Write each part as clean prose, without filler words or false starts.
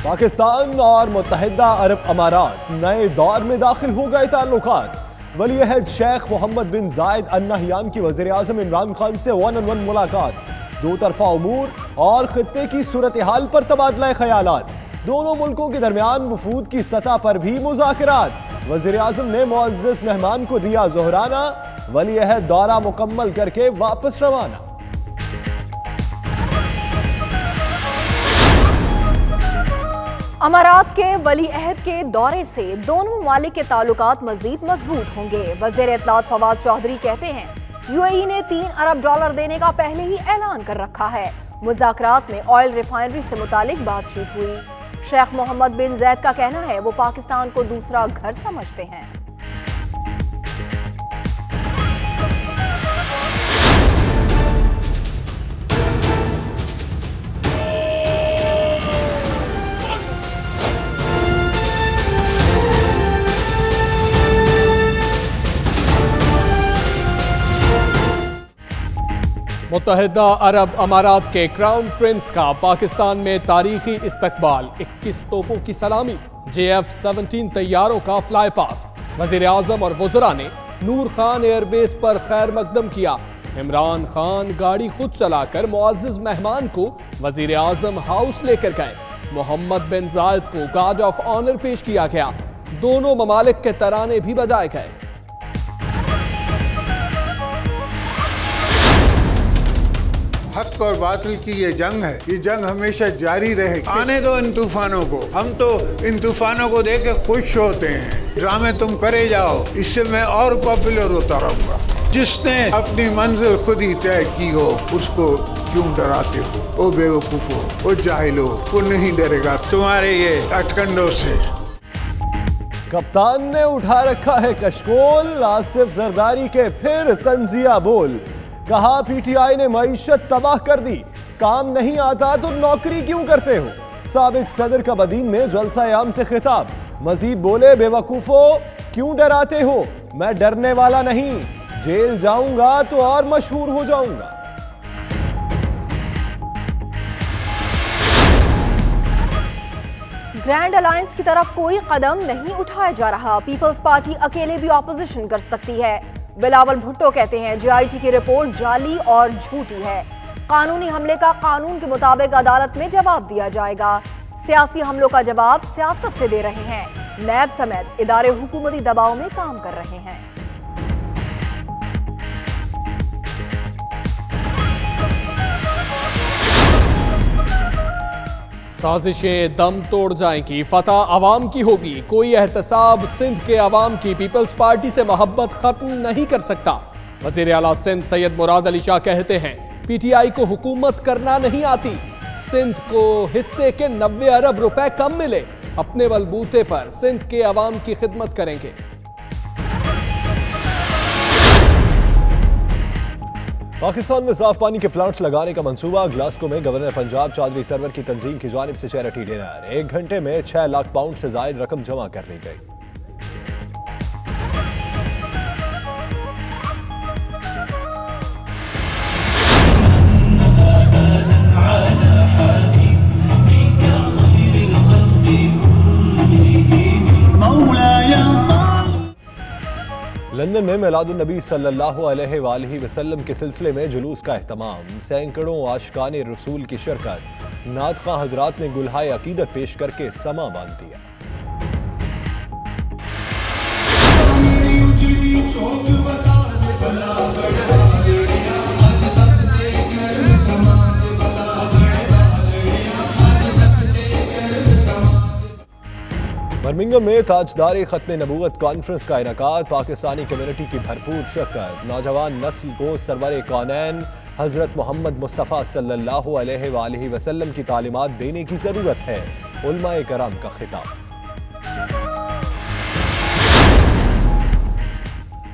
पाकिस्तान और मुत्तहिदा अरब अमारात नए दौर में दाखिल हो गए ताल्लुकात। वली अहद शेख मोहम्मद बिन जायद अल नहयान की वज़ीर आज़म इमरान खान से 1-on-1 मुलाकात, दो तरफा उमूर और खित्ते की सूरत हाल पर तबादला ख्यालात। दोनों मुल्कों के दरमियान वफूद की सतह पर भी मुज़ाकरात। वज़ीर आज़म ने मुअज़्ज़ज़ मेहमान को दिया ज़ोहराना, वली अहद दौरा मुकम्मल करके वापस रवाना। अमारात के वली अहद के दौरे से दोनों ममालिक के ताल्लुकात मजीद मजबूत होंगे। वज़ीर इत्तलात फवाद चौधरी कहते हैं यूएई ने $3 अरब देने का पहले ही ऐलान कर रखा है। मुज़ाकरात में ऑयल रिफाइनरी से मुतालिक बातचीत हुई। शेख मोहम्मद बिन जैद का कहना है वो पाकिस्तान को दूसरा घर समझते हैं। मुत्तहिदा अरब अमारात के क्राउन प्रिंस का पाकिस्तान में तारीखी इस्तकबाल, 21 तोपों की सलामी, JF-17 तैयारों का फ्लाई पास। वज़ीर आज़म और वज़रा ने नूर खान एयरबेस पर खैर मकदम किया। इमरान खान गाड़ी खुद चलाकर मुअज़्ज़ज़ मेहमान को वज़ीर आज़म हाउस लेकर गए। मोहम्मद बिन जायद को गार्ड ऑफ ऑनर पेश किया गया। दोनों ममालिक के तराने भी बजाए गए। हक और बातिल की ये जंग है, ये जंग हमेशा जारी रहेगी। आने दो इन तूफानों को, हम तो इन तूफानों को देख के खुश होते हैं। ड्रामे तुम करे जाओ, इससे मैं और पॉपुलर होता रहूंगा। जिसने अपनी मंजिल खुद ही तय की हो उसको क्यों डराते हो? ओ बेवकूफो, ओ जाहिलो, वो नहीं डरेगा तुम्हारे ये अटकंडों से। कप्तान ने उठा रखा है कशकोल, आसिफ जरदारी के फिर तंजिया बोल। कहा पीटीआई ने मईशत तबाह कर दी, काम नहीं आता तो नौकरी क्यों करते हो? साबिक सदर का बदीन में जलसा आम से खिताब। मजीद बोले बेवकूफो क्यों डराते हो? मैं डरने वाला नहीं, जेल जाऊंगा तो और मशहूर हो जाऊंगा। ग्रैंड अलायंस की तरफ कोई कदम नहीं उठाया जा रहा। पीपल्स पार्टी अकेले भी ऑपोजिशन कर सकती है। बिलावल भुट्टो कहते हैं JIT की रिपोर्ट जाली और झूठी है। कानूनी हमले का कानून के मुताबिक अदालत में जवाब दिया जाएगा। सियासी हमलों का जवाब सियासत से दे रहे हैं। नैब समेत इदारे हुकूमती दबाव में काम कर रहे हैं। साजिशें दम तोड़ जाएंगी, फतह अवाम की होगी। कोई एहतसाब सिंध के अवाम की पीपल्स पार्टी से मोहब्बत खत्म नहीं कर सकता। वज़ीर आला सिंध सैयद मुराद अली शाह कहते हैं पीटीआई को हुकूमत करना नहीं आती। सिंध को हिस्से के 90 अरब रुपए कम मिले, अपने बलबूते पर सिंध के अवाम की खिदमत करेंगे। पाकिस्तान में साफ पानी के प्लांट्स लगाने का मंसूबा। ग्लासगो में गवर्नर पंजाब चौधरी सरवर की तंजीम की जानिब से चैरिटी डिनर। 1 घंटे में 6 लाख पाउंड से जायद रकम जमा कर ली गई। लंदन में मिलादुन नबी सल्लल्लाहु अलैहि वसल्लम के सिलसिले में जुलूस का एहतमाम। सैकड़ों आशिकाने रसूल की शिरकत। नात खां हजरात ने गुलहाए अकीदत पेश करके समा बांध दिया। बर्मिंघम में ताजदारी खत्म नबूवत कॉन्फ्रेंस का इनकाद। पाकिस्तानी कम्युनिटी की भरपूर शिरकत। नौजवान नस्ल को सरवर कौनैन हजरत मोहम्मद मुस्तफ़ा सल्लल्लाहु अलैहि वसल्लम की तालीमात देने की ज़रूरत है। उलमाए कराम का खिताब।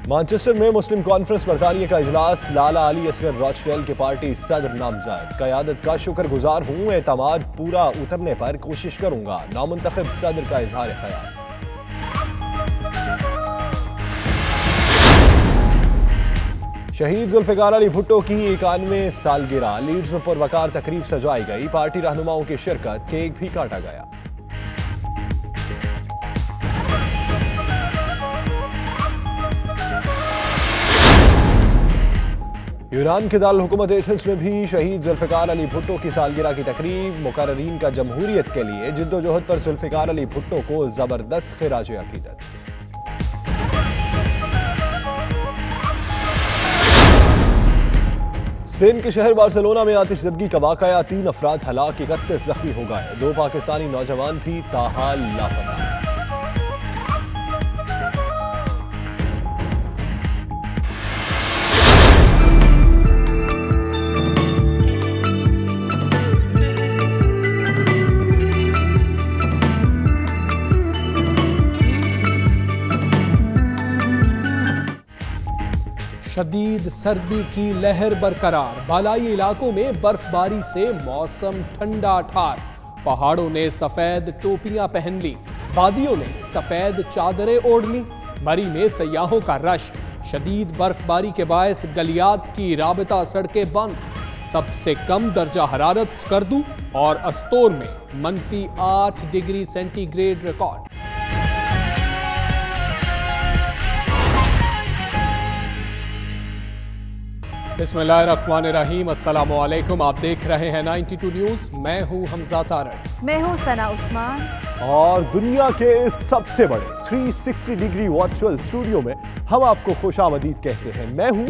मैनचेस्टर में मुस्लिम कॉन्फ्रेंस बरतानिया का इजलास। लाला अली असगर रॉचडेल के पार्टी सदर नामजद। क़यादत का शुक्रगुजार हूँ, एतमाद पूरा उतरने पर कोशिश करूंगा। नामुंतखब सदर का इजहार ख्याल। शहीद जुल्फ़िकार अली भुट्टो की 91 सालगिरह। लीड्स में पुरवकार तकरीब सजाई गई। पार्टी रहनुमाओं की शिरकत। केक भी काटा गया। यूनान के दारुल हुकूमत एथेंस में भी शहीद जुल्फ़िकार अली भुट्टो की सालगिरह की तकरीब। मुकर्ररीन का जमहूरियत के लिए जिद्दोजहद पर जुल्फ़िकार अली भुट्टो को जबरदस्त खिराज अकीदत। स्पेन के शहर बार्सिलोना में आतिशज़दगी का वाक़या, 3 अफराद हलाक, 31 जख्मी हो गए। 2 पाकिस्तानी नौजवान भी ताहाल लापता। शदीद सर्दी की लहर बरकरार, बालाई इलाकों में बर्फबारी से मौसम ठंडा ठार। पहाड़ों ने सफेद टोपियां पहन ली, वादियों ने सफेद चादरें ओढ़ ली। मरी में सयाहों का रश, शदीद बर्फबारी के बायस गलियात की राबता सड़कें बंद। सबसे कम दर्जा हरारत स्कर्दू और अस्तोर में -8 डिग्री सेंटीग्रेड रिकॉर्ड। बिस्मिल्लाहिर्रहमानिर्रहीम, अस्सलाम वालेकुम। आप देख रहे हैं 92 न्यूज़। मैं हूं हमजा तारड़। मैं हूं सना उस्मान। और दुनिया के सबसे बड़े 360 डिग्री वर्चुअल स्टूडियो में हम आपको खुशामदीद कहते हैं। मैं हूं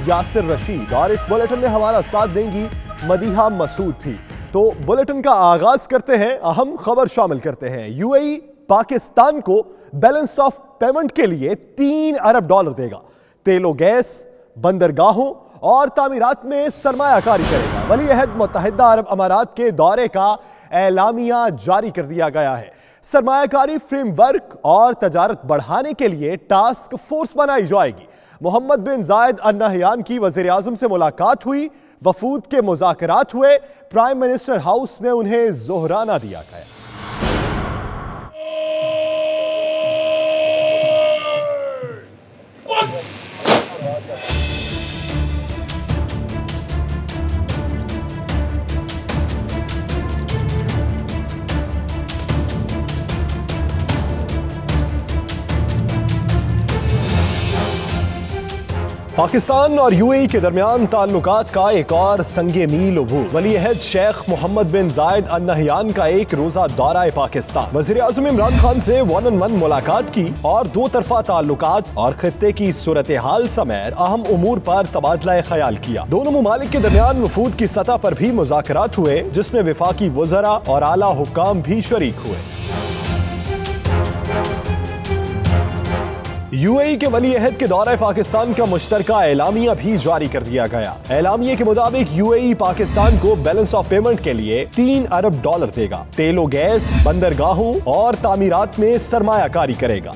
यासिर रशीद और इस बुलेटिन में हमारा साथ देंगी मदीहा मसूद भी। तो बुलेटिन का आगाज करते हैं, अहम खबर शामिल करते हैं। यूएई पाकिस्तान को बैलेंस ऑफ पेमेंट के लिए $3 अरब देगा। तेलो गैस, बंदरगाहों और तामीरात में सरमायाकारी करेगा। वली अहद मुत्तहिदा अरब अमारात के दौरे का एलामिया जारी कर दिया गया है। सरमायाकारी फ्रेमवर्क और तजारत बढ़ाने के लिए टास्क फोर्स बनाई जाएगी। मोहम्मद बिन जायद अल नहयान की वज़ीर आज़म से मुलाकात हुई, वफूद के मुज़ाकरात हुए, प्राइम मिनिस्टर हाउस में उन्हें ज़ोहराना दिया गया। पाकिस्तान और यूएई के दरमियान ताल्लुकात का एक और संगे मील उभूर। वली अहद शेख मोहम्मद बिन जायद अल नहयान का एक रोजा दौरा पाकिस्तान। वज़ीर आज़म इमरान खान से 1-on-1 मुलाकात की और 2 तरफा ताल्लुकात और खित्ते की सूरत हाल समेत अहम उमूर पर तबादला ख्याल किया। दोनों मुमालिक के दरमियान वफूद की सतह पर भी मुज़ाकरात हुए, जिसमें विफाकी वज़रा और आला हुक्काम भी शरीक हुए। यूएई के वली अहद के दौरे पाकिस्तान का मुश्तरका एलामिया भी जारी कर दिया गया। एलामिया के मुताबिक यूएई पाकिस्तान को बैलेंस ऑफ पेमेंट के लिए $3 अरब देगा। तेलो गैस, बंदरगाहों और तामीरात में सरमायाकारी करेगा।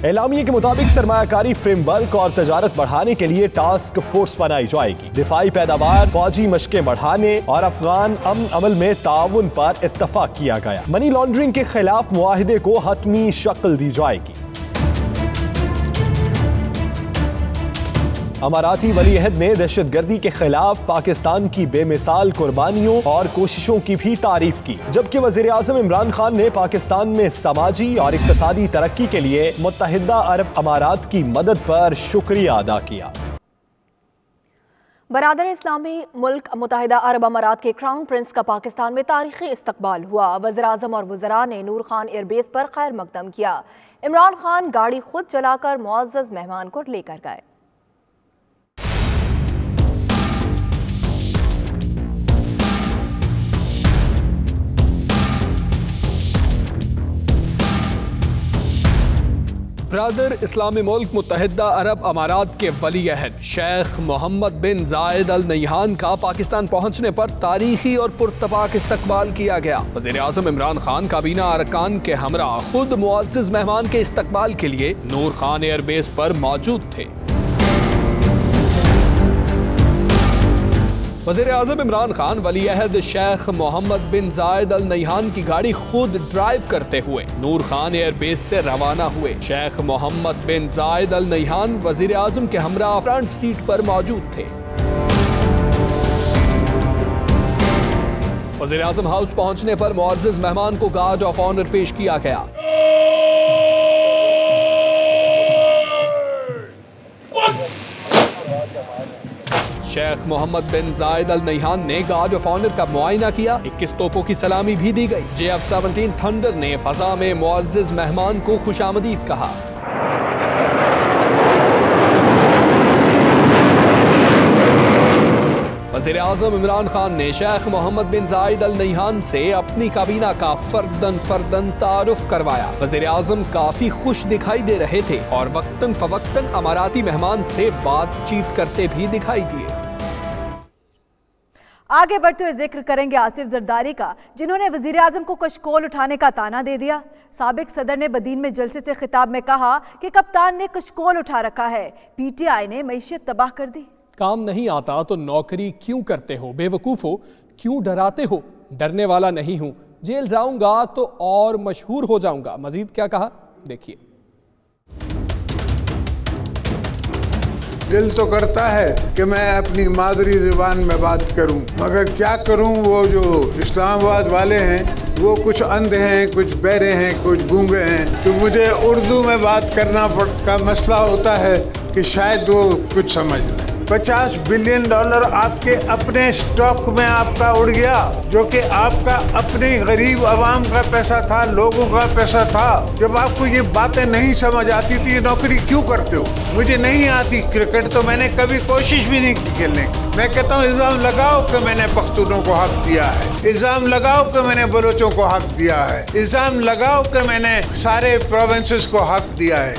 एलामिया के मुताबिक सरमायाकारी फ्रेमवर्क और तजारत बढ़ाने के लिए टास्क फोर्स बनाई जाएगी। दिफाई पैदावार, फौजी मशकें बढ़ाने और अफगान अमन अमल में ताउन पर इत्तफाक किया गया। मनी लॉन्ड्रिंग के खिलाफ मुआहिदे को हतमी शक्ल दी जाएगी। अमाराती वली अहद ने दहशतगर्दी के खिलाफ पाकिस्तान की बेमिसाल कुर्बानियों और कोशिशों की भी तारीफ की, जबकि वज़ीर आज़म इमरान खान ने पाकिस्तान में समाजी और इक़्तिसादी तरक्की के लिए मुत्तहिदा अरब अमारात की मदद पर शुक्रिया अदा किया। बरादर इस्लामी मुल्क मुत्तहिदा अरब अमारात के क्राउन प्रिंस का पाकिस्तान में तारीखी इस्तकबाल हुआ। वज़ीर आज़म और वज़रा ने नूर खान एयरबेस पर खैर मकदम किया। इमरान खान गाड़ी खुद चलाकर मुअज़्ज़ज़ मेहमान को लेकर गए। ब्रादर इस्लामी मुल्क मुत्तहिदा अरब अमारात के वली अहद शेख मोहम्मद बिन जायद अल नहयान का पाकिस्तान पहुंचने पर तारीखी और पुरतपाक इस्तकबाल किया गया। वज़ीर आज़म इमरान खान काबीना अरकान के हमरा खुद मुअज़्ज़ज़ मेहमान के इस्तकबाल के लिए नूर खान एयरबेस पर मौजूद थे। वज़ीर आज़म इमरान खान वली अहद शेख मोहम्मद बिन जायद अल नहयान की गाड़ी खुद ड्राइव करते हुए नूर खान एयरबेस से रवाना हुए। शेख मोहम्मद बिन जायद अल नहयान वज़ीर आज़म के हमरा फ्रंट सीट पर मौजूद थे। वज़ीर आज़म हाउस पहुंचने पर मुअज़्ज़ज़ मेहमान को गार्ड ऑफ ऑनर पेश किया गया। शेख मोहम्मद बिन जायद अल नहियान ने गार्ड ऑफ ऑनर का मुआयना किया। 21 तोपों की सलामी भी दी गई। JF-17 थंडर ने फजा में मुअज़्ज़िज़ मेहमान को खुशामदीद कहा। वज़ीर-ए-आज़म इमरान खान ने शेख मोहम्मद बिन जायद अल नहियान से अपनी काबीना का फर्दन तारुफ करवाया। वज़ीर-ए-आज़म काफी खुश दिखाई दे रहे थे और वक्तन फवक्तन अमाराती मेहमान से बातचीत करते भी दिखाई दिए। आगे बढ़ते हुए जिक्र करेंगे आसिफ जरदारी का, जिन्होंने वज़ीर-ए-आज़म को कशकोल उठाने का ताना दे दिया। साबिक सदर ने बदीन में जलसे से खिताब में कहा कि कप्तान ने कशकोल उठा रखा है। PTI ने मईशत तबाह कर दी। काम नहीं आता तो नौकरी क्यों करते हो, बेवकूफ़ो, क्यों डराते हो? डरने वाला नहीं हूं, जेल जाऊंगा तो और मशहूर हो जाऊंगा। मजीद क्या कहा, देखिए। दिल तो करता है कि मैं अपनी मादरी ज़बान में बात करूं, मगर क्या करूं, वो जो इस्लामाबाद वाले हैं वो कुछ अंधे हैं, कुछ बहरे हैं, कुछ गूंगे हैं। तो मुझे उर्दू में बात करना का मसला होता है कि शायद वो कुछ समझ लें। $50 बिलियन आपके अपने स्टॉक में आपका उड़ गया, जो कि आपका अपने गरीब आवाम का पैसा था, लोगों का पैसा था। जब आपको ये बातें नहीं समझ आती थी, ये नौकरी क्यों करते हो? मुझे नहीं आती क्रिकेट, तो मैंने कभी कोशिश भी नहीं की खेलने। मैं कहता हूँ इल्ज़ाम लगाओ कि मैंने पख्तूनों को हक दिया है, इल्ज़ाम लगाओ कि मैंने बलोचों को हक दिया है, इल्ज़ाम लगाओ कि मैंने सारे प्रोविंसेस को हक दिया है।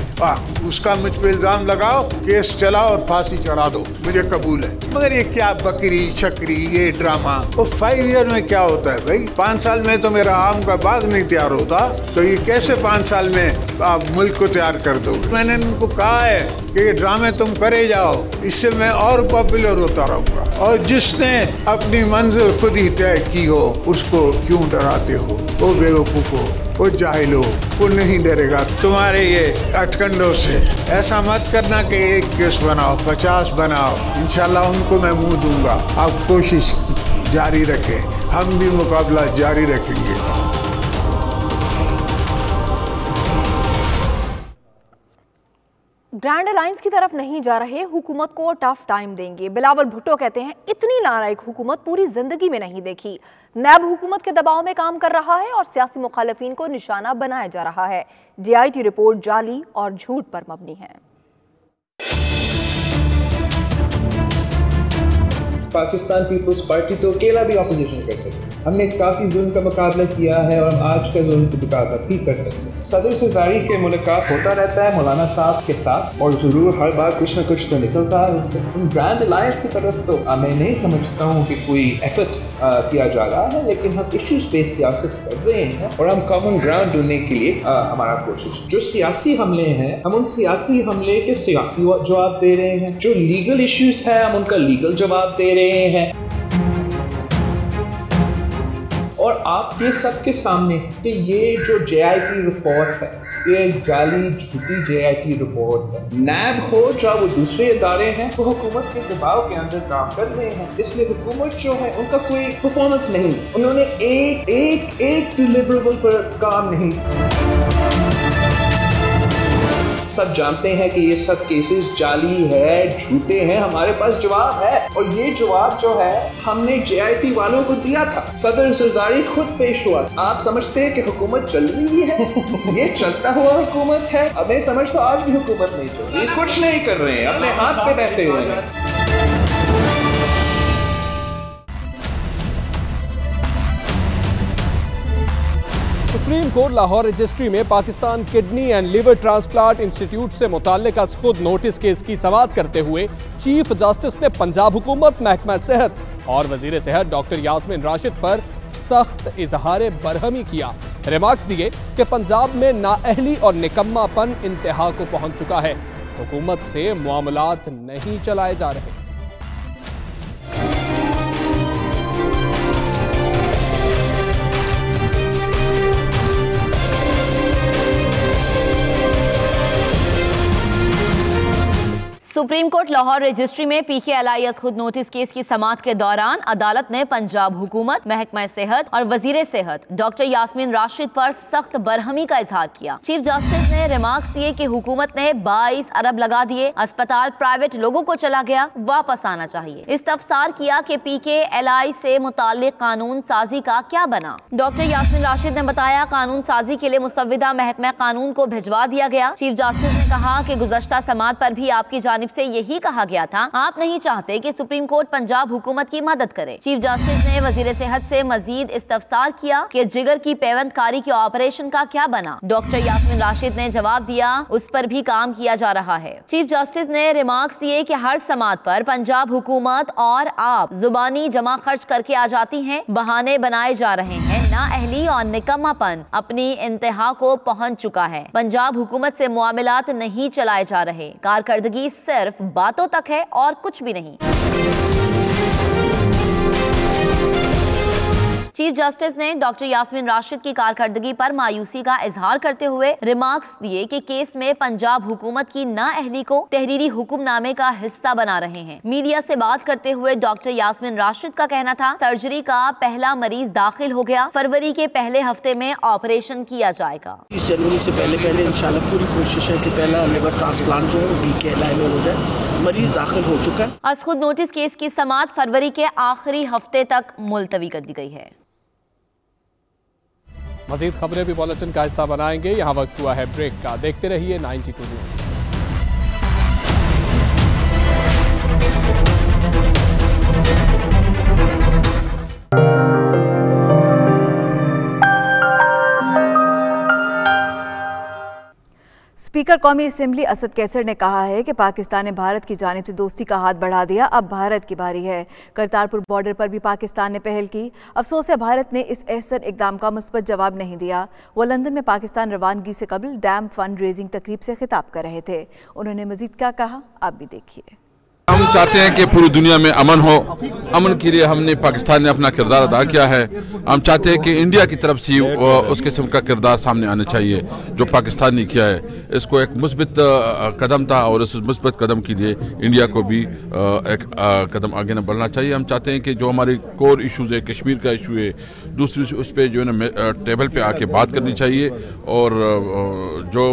उसका मुझ पर इल्ज़ाम लगाओ, केस चलाओ और फांसी चढ़ा दो, मुझे कबूल है। मगर ये क्या बकरी शकरी, ये ड्रामा, वो 5 ईयर में क्या होता है भाई? 5 साल में तो मेरा आम का बाग नहीं तैयार होता, तो ये कैसे 5 साल में आप मुल्क को तैयार कर दो? मैंने उनको कहा है कि ये ड्रामे तुम करे जाओ, इससे मैं और पॉपुलर होता रहूँगा। और जिसने अपनी मंजिल खुद ही तय की हो, उसको क्यों डराते हो? वो बेवकूफ़ हो, वो जाहिल हो, वो नहीं डरेगा तुम्हारे ये अटकंडों से। ऐसा मत करना कि एक केस बनाओ, 50 बनाओ, इंशाल्लाह उनको मैं मुंह दूंगा। आप कोशिश जारी रखें, हम भी मुकाबला जारी रखेंगे। ग्रैंड अलायंस की तरफ नहीं जा रहे, हुकूमत को टफ टाइम देंगे। बिलावल भुट्टो कहते हैं इतनी नालायक हुकूमत पूरी जिंदगी में नहीं देखी। नैब हुकूमत के दबाव में काम कर रहा है और सियासी मुखालिफिन को निशाना बनाया जा रहा है। DIT रिपोर्ट जाली और झूठ पर मबनी है। पाकिस्तान पीपल्स पार्टी तो अकेला भी ऑपोजिशन कर सकती है। हमने काफ़ी जुल्म का मुकाबला किया है और आज का जुल्म का मुकाबला भी कर सकते हैं। सदर सरदारी के मुलाकात होता रहता है मौलाना साहब के साथ, और ज़रूर हर बार कुछ ना कुछ तो निकलता है उससे। ग्रैंड अलायंस की तरफ तो मैं नहीं समझता हूँ कि कोई एफर्ट किया जा रहा है, लेकिन हम इश्यूज पे सियासत कर रहे हैं और हम कॉमन ग्राउंड ढूंढने के लिए हमारा कोशिश। जो सियासी हमले हैं, हम उन सियासी हमले के सियासी जवाब दे रहे हैं। जो लीगल इश्यूज है, हम उनका लीगल जवाब दे रहे हैं। और आप ये सबके सामने कि ये जो JIT रिपोर्ट है, ये जाली झूठी JIT रिपोर्ट है। नैब हो चाहे वो दूसरे इदारे हैं, वो हुकूमत के दबाव के अंदर काम कर रहे हैं। इसलिए हुकूमत जो है उनका कोई परफॉर्मेंस नहीं, उन्होंने एक डिलीवरेबल पर काम नहीं। सब जानते हैं कि ये सब केसेस जाली है, झूठे हैं। हमारे पास जवाब है और ये जवाब जो है हमने JIT वालों को दिया था। सदर सरदारी खुद पेश हुआ। आप समझते हैं कि हुकूमत चल रही है? ये चलता हुआ हुकूमत है। अब मैं समझता हूँ आज भी हुकूमत नहीं चल रही, कुछ नहीं कर रहे हैं, अपने हाथ से बैठे हुए हैं। सुप्रीम कोर्ट लाहौर रजिस्ट्री में Pakistan kidney and liver transplant institute से मुताल्लिक खुद नोटिस केस की समाअत करते हुए चीफ जस्टिस ने पंजाब हुकूमत, महकमा सेहत और वजीर सेहत डॉक्टर यास्मीन राशिद पर सख्त इजहार बरहमी किया। रिमार्क्स दिए कि पंजाब में नाअहली और निकम्मापन इंतहा को पहुंच चुका है, हुकूमत से मामलात नहीं चलाए जा रहे। सुप्रीम कोर्ट लाहौर रजिस्ट्री में PKLI खुद नोटिस केस की समाअत के दौरान अदालत ने पंजाब हुकूमत, महकमा सेहत और वजीर सेहत डॉक्टर यास्मीन राशिद पर सख्त बरहमी का इजहार किया। चीफ जस्टिस ने रिमार्क्स दिए कि हुकूमत ने 22 अरब लगा दिए, अस्पताल प्राइवेट लोगों को चला गया, वापस आना चाहिए। इस्तफसार किया कि PKLI से मुताल्लिक कानून साजी का क्या बना। डॉक्टर यास्मीन राशिद ने बताया कानून साजी के लिए मुसव्विदा महकमा कानून को भिजवा दिया गया। चीफ जस्टिस ने कहा कि गुज़श्ता समाअत पर भी आपकी जानिब से यही कहा गया था, आप नहीं चाहते कि सुप्रीम कोर्ट पंजाब हुकूमत की मदद करे। चीफ जस्टिस ने वजीर सेहत से मजीद इस्तफसार किया कि जिगर की पेवंदकारी के ऑपरेशन का क्या बना। डॉक्टर यास्मीन राशिद ने जवाब दिया उस पर भी काम किया जा रहा है। चीफ जस्टिस ने रिमार्क्स दिए कि हर समाअत पर पंजाब हुकूमत और आप जुबानी जमा खर्च करके आ जाती हैं, बहाने बनाए जा रहे हैं, नाअहली और निकम्मापन अपनी इंतहा को पहुंच चुका है। पंजाब हुकूमत से मुआमलात नहीं चलाए जा रहे, कारकर्दगी सिर्फ बातों तक है और कुछ भी नहीं। चीफ जस्टिस ने डॉक्टर यास्मीन राशिद की कारकर्दगी पर मायूसी का इजहार करते हुए रिमार्क्स दिए कि केस में पंजाब हुकूमत की नाअहली को तहरीरी हुक्मनामे का हिस्सा बना रहे हैं। मीडिया से बात करते हुए डॉक्टर यास्मीन राशिद का कहना था सर्जरी का पहला मरीज दाखिल हो गया, फरवरी के पहले हफ्ते में ऑपरेशन किया जाएगा। 30 जनवरी से पहले इंशाल्लाह पूरी कोशिश है कि पहला लिवर ट्रांसप्लांट जो है PKLI में हो जाए। मरीज दाखिल हो चुका है। आज खुद नोटिस केस की समाअत फरवरी के आखिरी हफ्ते तक मुलतवी कर दी गई है। मजीद खबरें भी बुलेटिन का हिस्सा बनाएंगे। यहाँ वक्त हुआ है ब्रेक का, देखते रहिए 92 न्यूज़। स्पीकर कौमी असेंबली असद कैसर ने कहा है कि पाकिस्तान ने भारत की जानिब से दोस्ती का हाथ बढ़ा दिया, अब भारत की बारी है। करतारपुर बॉर्डर पर भी पाकिस्तान ने पहल की। अफसोस है भारत ने इस एहसन इकदाम का मुस्बत जवाब नहीं दिया। वो लंदन में पाकिस्तान रवानगी से कबल डैम फंड रेजिंग तकरीब से खिताब कर रहे थे। उन्होंने मजीद क्या कहा आप भी देखिए। हम चाहते हैं कि पूरी दुनिया में अमन हो। अमन के लिए हमने पाकिस्तान ने अपना किरदार अदा किया है। हम चाहते हैं कि इंडिया की तरफ से उस किस्म का किरदार सामने आना चाहिए जो पाकिस्तान ने किया है। इसको एक मुस्बत कदम था और इस मुस्बत कदम के लिए इंडिया को भी एक कदम आगे न बढ़ना चाहिए। हम चाहते हैं कि जो हमारे कोर इशूज़ है, कश्मीर का इशू है, दूसरी उस पर जो है ना टेबल पे आके बात करनी चाहिए। और जो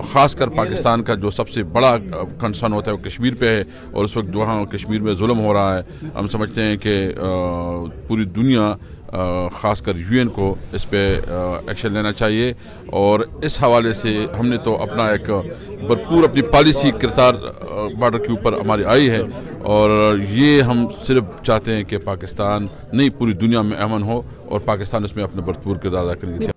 ख़ासकर पाकिस्तान का जो सबसे बड़ा कंसर्न होता है वो कश्मीर पे है। और उस वक्त वहाँ कश्मीर में जुल्म हो रहा है, हम समझते हैं कि पूरी दुनिया ख़ासकर UN को इस पे एक्शन लेना चाहिए। और इस हवाले से हमने तो अपना एक भरपूर अपनी पॉलिसी किरदार बॉर्डर के ऊपर हमारी आई है। और ये हम सिर्फ चाहते हैं कि पाकिस्तान नहीं पूरी दुनिया में अमन हो और पाकिस्तान इसमें अपना भरपूर किरदार अदा करेंगे।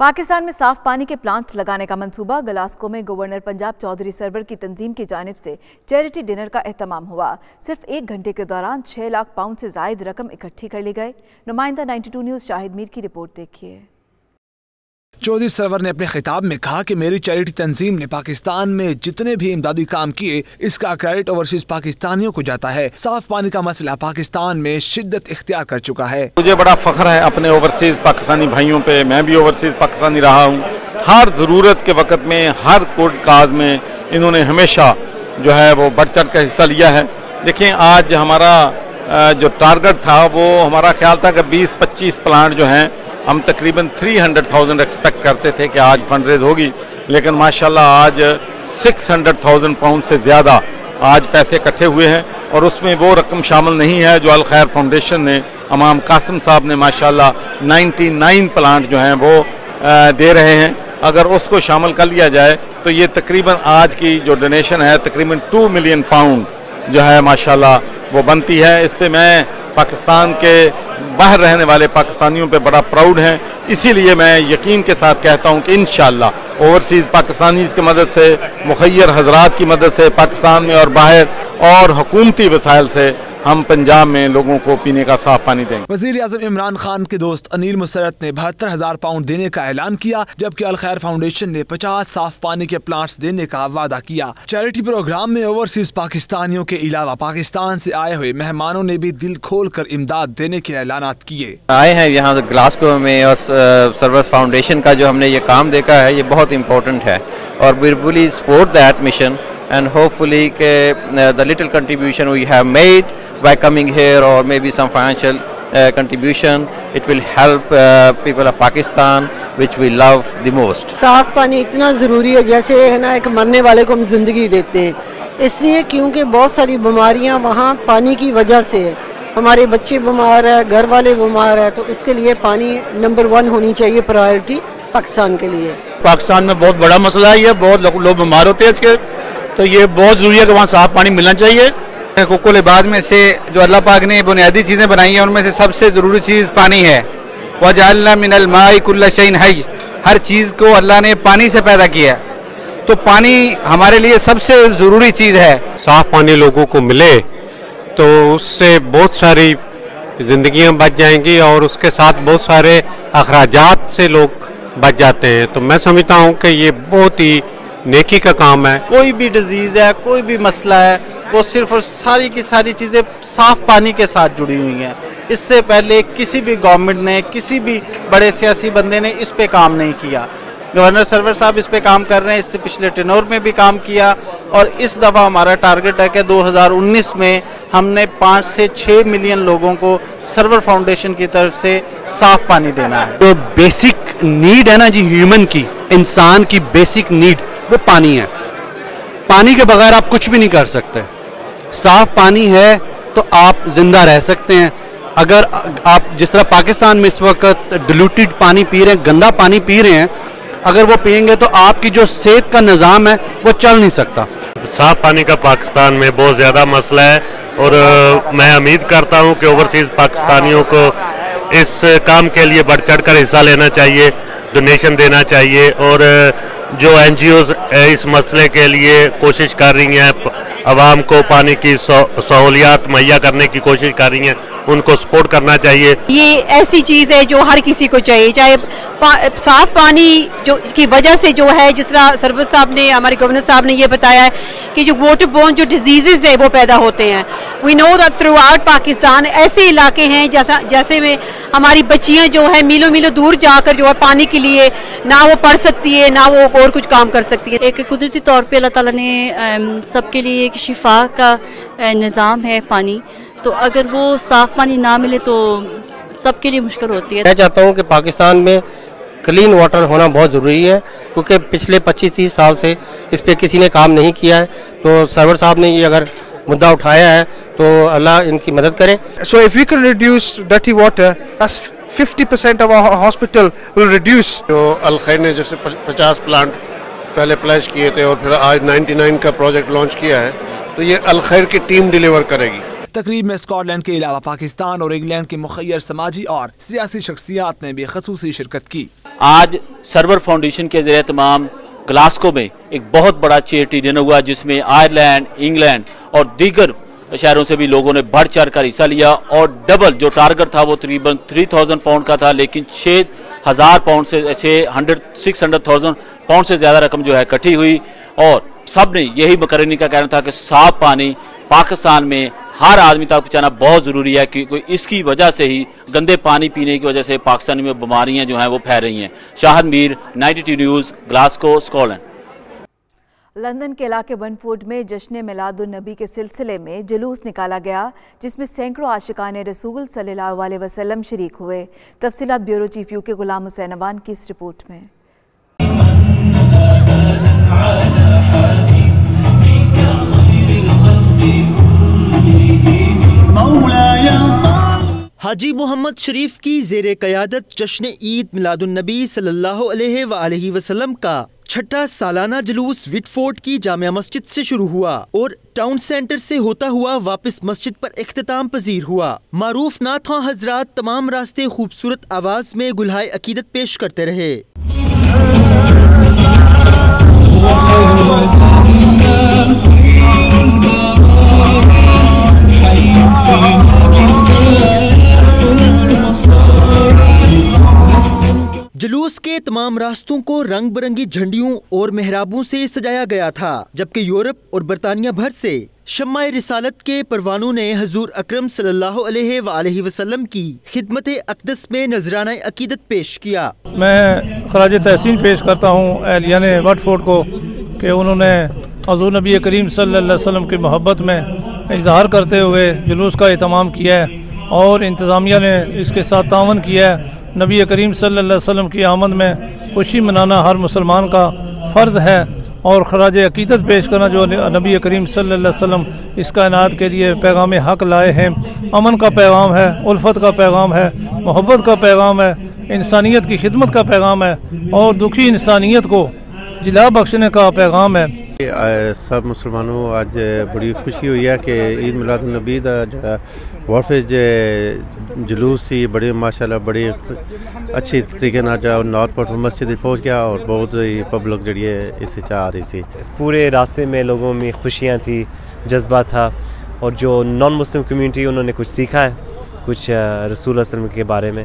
पाकिस्तान में साफ पानी के प्लांट्स लगाने का मंसूबा। गलास्को में गवर्नर पंजाब चौधरी सरवर की तंजीम की जानिब से चैरिटी डिनर का एहतमाम हुआ। सिर्फ 1 घंटे के दौरान 6 लाख पाउंड से जायद रकम इकट्ठी कर ली गई। नुमाइंदा 92 न्यूज़ शाहिद मीर की रिपोर्ट देखिए। चौधरी सरवर ने अपने खिताब में कहा कि मेरी चैरिटी तंजीम ने पाकिस्तान में जितने भी इमदादी काम किए इसका क्रेडिट ओवरसीज पाकिस्तानियों को जाता है। साफ पानी का मसला पाकिस्तान में शिद्दत इख्तियार कर चुका है। मुझे बड़ा फख्र है अपने ओवरसीज पाकिस्तानी भाइयों पे। मैं भी ओवरसीज पाकिस्तानी रहा हूँ। हर ज़रूरत के वक्त में, हर कोर्ट काज में इन्होंने हमेशा जो है वो बढ़ चढ़ कर हिस्सा लिया है। देखिए आज हमारा जो टारगेट था वो हमारा ख्याल था कि 20-25 प्लांट जो हैं हम तकरीबन 300,000 एक्सपेक्ट करते थे कि आज फंड रेज होगी, लेकिन माशाल्लाह आज 600,000 पाउंड से ज़्यादा आज पैसे इकट्ठे हुए हैं। और उसमें वो रकम शामिल नहीं है जो अल खैर फाउंडेशन ने, इमाम कासिम साहब ने माशाल्लाह 99 प्लांट जो हैं वो दे रहे हैं। अगर उसको शामिल कर लिया जाए तो ये तकरीबन आज की जो डोनेशन है तकरीबन 2 मिलियन पाउंड जो है माशाल्लाह वो बनती है। इस पर मैं पाकिस्तान के बाहर रहने वाले पाकिस्तानियों पे बड़ा प्राउड हैं। इसीलिए मैं यकीन के साथ कहता हूं कि इंशाअल्लाह ओवरसीज़ पाकिस्तानीज़ की मदद से, मुखय्यर हजरात की मदद से पाकिस्तान में और बाहर और हुकूमती वसाइल से हम पंजाब में लोगों को पीने का साफ पानी देंगे। वज़ीर आज़म इमरान खान के दोस्त अनिल मुसरत ने 72,000 पाउंड देने का ऐलान किया, जबकि अल खैर फाउंडेशन ने 50 साफ पानी के प्लांट्स देने का वादा किया। चैरिटी प्रोग्राम में ओवरसीज पाकिस्तानियों के अलावा पाकिस्तान से आए हुए मेहमानों ने भी दिल खोल कर इमदाद देने के ऐलानात किए। आए हैं यहाँ ग्लासगो में और सर्वर फाउंडेशन का जो हमने ये काम देखा है ये बहुत इम्पोर्टेंट है और we really support that mission and hopefully the little contribution we have made by coming here, or maybe some financial contribution, it will help people of Pakistan, which we love the most. साफ पानी इतना ज़रूरी है, जैसे है ना एक मरने वाले को हम ज़िंदगी देते हैं, इसलिए क्योंकि बहुत सारी बीमारियां वहाँ पानी की वजह से है। हमारे बच्चे बीमार है, घर वाले बीमार है, तो इसके लिए पानी नंबर 1 होनी चाहिए प्रायोरिटी पाकिस्तान के लिए। पाकिस्तान में बहुत बड़ा मसला है, ये बहुत लोग बीमार होते हैं इसके, तो ये बहुत ज़रूरी है कि वहाँ साफ पानी मिलना चाहिए। हुकूल इबाद में से जो अल्लाह पाक ने बुनियादी चीज़ें बनाई हैं उनमें से सबसे ज़रूरी चीज़ पानी है। वजअलना मिनल माई कुल्ल शैइन हय्य, हर चीज़ को अल्लाह ने पानी से पैदा किया, तो पानी हमारे लिए सबसे ज़रूरी चीज़ है। साफ पानी लोगों को मिले तो उससे बहुत सारी ज़िंदगियां बच जाएंगी और उसके साथ बहुत सारे अखराजात से लोग बच जाते हैं। तो मैं समझता हूं कि ये बहुत ही नेकी का काम है। कोई भी डिजीज़ है, कोई भी मसला है, वो सिर्फ और सारी की सारी चीज़ें साफ पानी के साथ जुड़ी हुई हैं। इससे पहले किसी भी गवर्नमेंट ने, किसी भी बड़े सियासी बंदे ने इस पे काम नहीं किया। गवर्नर सरवर साहब इस पे काम कर रहे हैं, इससे पिछले टेनोर में भी काम किया, और इस दफ़ा हमारा टारगेट है कि 2019 में हमने 5 से 6 मिलियन लोगों को सरवर फाउंडेशन की तरफ से साफ पानी देना है। तो बेसिक नीड है ना जी, ह्यूमन की, इंसान की बेसिक नीड वो पानी है। पानी के बगैर आप कुछ भी नहीं कर सकते। साफ पानी है तो आप जिंदा रह सकते हैं। अगर आप जिस तरह पाकिस्तान में इस वक्त डिल्यूटेड पानी पी रहे हैं, गंदा पानी पी रहे हैं, अगर वो पिएंगे तो आपकी जो सेहत का निज़ाम है वो चल नहीं सकता। साफ पानी का पाकिस्तान में बहुत ज़्यादा मसला है और मैं उम्मीद करता हूं कि ओवरसीज़ पाकिस्तानियों को इस काम के लिए बढ़ चढ़ कर हिस्सा लेना चाहिए, डोनेशन देना चाहिए, और जो NGOs इस मसले के लिए कोशिश कर रही हैं, आवाम को पानी की सहूलियात मुहैया करने की कोशिश कर रही हैं, उनको सपोर्ट करना चाहिए। ये ऐसी चीज़ है जो हर किसी को चाहिए, चाहे साफ पानी जो की वजह से जो है, जिस तरह सरवर साहब ने, हमारे गवर्नर साहब ने ये बताया है कि जो वाटर बोर्न जो डिजीजेज है वो पैदा होते हैं। We know that throughout Pakistan ऐसे इलाके हैं जैसे में हमारी बच्चियां जो है मीलों मीलों दूर जाकर जो है पानी के लिए ना वो पढ़ सकती है, ना वो और कुछ काम कर सकती है। एक कुदरती तौर पे अल्लाह ताला ने सबके लिए एक शिफा का निज़ाम है पानी, तो अगर वो साफ पानी ना मिले तो सबके लिए मुश्किल होती है। मैं चाहता हूँ कि पाकिस्तान में क्लीन वाटर होना बहुत ज़रूरी है, क्योंकि पिछले 25-30 साल से इस पर किसी ने काम नहीं किया है। तो सरवर साहब ने ये अगर मुद्दा उठाया है तो अल्लाह इनकी मदद करे। So if we can reduce dirty water, that's 50% of our hospital will reduce. जो अल खैर ने जैसे 50 प्लांट पहले प्लेज किए थे और फिर आज 99 का प्रोजेक्ट लॉन्च किया है, तो ये अल खैर की टीम डिलीवर करेगी। तकरीब में स्कॉटलैंड के अलावा पाकिस्तान और इंग्लैंड के मुखय्यर समाजी और सियासी शख्सियात ने भी खसूसी शिरकत की। आज सरवर फाउंडेशन के ज़रिए तमाम ग्लासगो में एक बहुत बड़ा चैरिटी डिनर हुआ, जिसमें आयरलैंड, इंग्लैंड और दीगर शहरों से भी लोगों ने बढ़ चढ़ कर हिस्सा लिया, और डबल जो टारगेट था वो तकरीबन 3000 पाउंड का था, लेकिन 6000 पाउंड से 600,000 पाउंड से ज़्यादा रकम जो है इकट्ठी हुई, और सब ने यही मुकर्ररी का कहना था कि साफ पानी पाकिस्तान में हर आदमी तक पहुँचाना बहुत ज़रूरी है, क्योंकि इसकी वजह से ही, गंदे पानी पीने की वजह से पाकिस्तान में बीमारियाँ जो हैं वो फैल रही हैं। Shahid Mir, 92 news, Glasgow, Scotland. London के इलाके वनफोर्ड में जश्न मिलादुन नबी के सिलसिले में जुलूस निकाला गया, जिसमें सैकड़ों आशिकाने रसूल सल्लल्लाहु अलैहि वसल्लम शरीक हुए। तफसीलात bureau chief UK Ghulam Hussain Awan की इस रिपोर्ट में। हाजी मोहम्मद शरीफ की ज़ेरे क़यादत जश्न ईद मिलादुन नबी सल्लल्लाहु अलैहि वसल्लम का छठा सालाना जुलूस विटफोर्ड की जामिया मस्जिद से शुरू हुआ और टाउन सेंटर से होता हुआ वापस मस्जिद पर इख्तिताम पजीर हुआ। मारूफ नाथों हजरात तमाम रास्ते खूबसूरत आवाज में गुलहाए अकीदत पेश करते रहे। जुलूस के तमाम रास्तों को रंग बिरंगी झंडियों और मेहराबों से सजाया गया था, जबकि यूरोप और बरतानिया भर से शम्माए रिसालत के परवानों ने हजूर अकरम सल्लल्लाहु अलैहि वसल्लम की खिदमत अक़दस में नजराना अकीदत पेश किया। मैं खराज तहसीन पेश करता हूँ एहलियान वटफोर्ड को कि उन्होंने हुज़ूर नबी करीम सल्लल्लाहु अलैहि वसल्लम की मोहब्बत में इजहार करते हुए जुलूस का एहतमाम किया है और इंतज़ामिया ने इसके साथ तावन किया है। नबी करीम सल्लल्लाहु अलैहि वसल्लम की आमद में खुशी मनाना हर मुसलमान का फ़र्ज़ है और खराज अकीदत पेश करना जो नबी करीम सल्लल्लाहु अलैहि वसल्लम इस कायनात के लिए पैगाम हक़ लाए हैं। अमन का पैगाम है, उल्फत का पैगाम है, मोहब्बत का पैगाम है, इंसानियत की खिदमत का पैगाम है और दुखी इंसानियत को जिला बख्शने का पैगाम है। सब मुसलमानों आज बड़ी खुशी हुई है कि ईद मिलादुन नबी का जो वाफिज जुलूस सी बड़े माशाल्लाह बड़ी अच्छी तरीके ना जो नॉर्थ पोर्ट मस्जिद पहुँच गया और बहुत ही पब्लिक जड़ी है इससे चाह रही थी। पूरे रास्ते में लोगों में खुशियाँ थी, जज्बा था और जो नॉन मुस्लिम कम्युनिटी उन्होंने कुछ सीखा है, कुछ रसूल वसल्लम के बारे में।